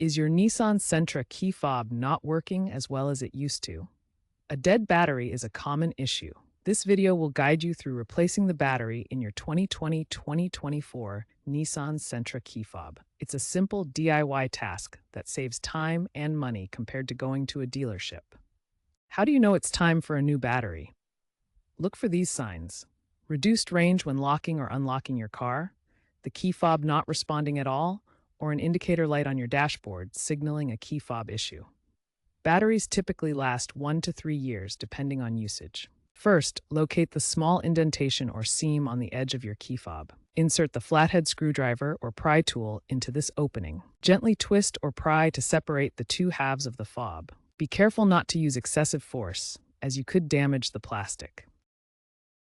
Is your Nissan Sentra key fob not working as well as it used to? A dead battery is a common issue. This video will guide you through replacing the battery in your 2020-2024 Nissan Sentra key fob. It's a simple DIY task that saves time and money compared to going to a dealership. How do you know it's time for a new battery? Look for these signs: reduced range when locking or unlocking your car, the key fob not responding at all, or an indicator light on your dashboard signaling a key fob issue. Batteries typically last 1 to 3 years depending on usage. First, locate the small indentation or seam on the edge of your key fob. Insert the flathead screwdriver or pry tool into this opening. Gently twist or pry to separate the two halves of the fob. Be careful not to use excessive force, as you could damage the plastic.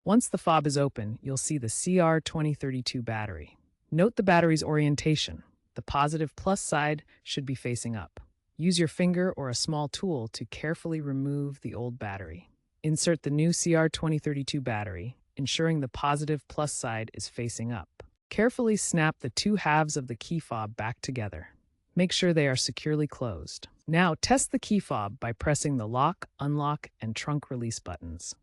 Once the fob is open, you'll see the CR2032 battery. Note the battery's orientation. The positive plus side should be facing up. Use your finger or a small tool to carefully remove the old battery. Insert the new CR2032 battery, ensuring the positive plus side is facing up. Carefully snap the two halves of the key fob back together. Make sure they are securely closed. Now test the key fob by pressing the lock, unlock, and trunk release buttons.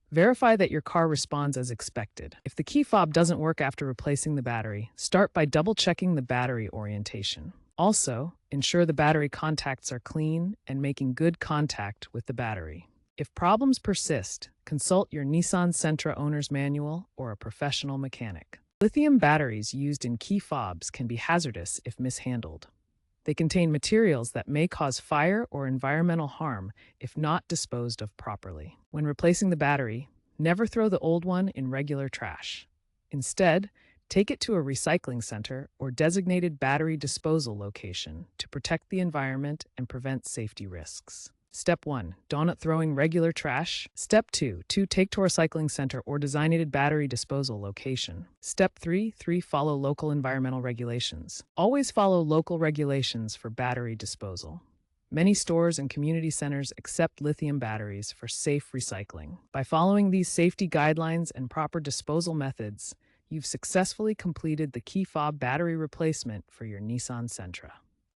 Verify that your car responds as expected. If the key fob doesn't work after replacing the battery, start by double-checking the battery orientation. Also, ensure the battery contacts are clean and making good contact with the battery. If problems persist, consult your Nissan Sentra owner's manual or a professional mechanic. Lithium batteries used in key fobs can be hazardous if mishandled. They contain materials that may cause fire or environmental harm if not disposed of properly. When replacing the battery, never throw the old one in regular trash. Instead, take it to a recycling center or designated battery disposal location to protect the environment and prevent safety risks. Step 1. Not throwing regular trash. Step 2. Take to a recycling center or designated battery disposal location. Step 3. Follow local environmental regulations. Always follow local regulations for battery disposal. Many stores and community centers accept lithium batteries for safe recycling. By following these safety guidelines and proper disposal methods, you've successfully completed the key fob battery replacement for your Nissan Sentra.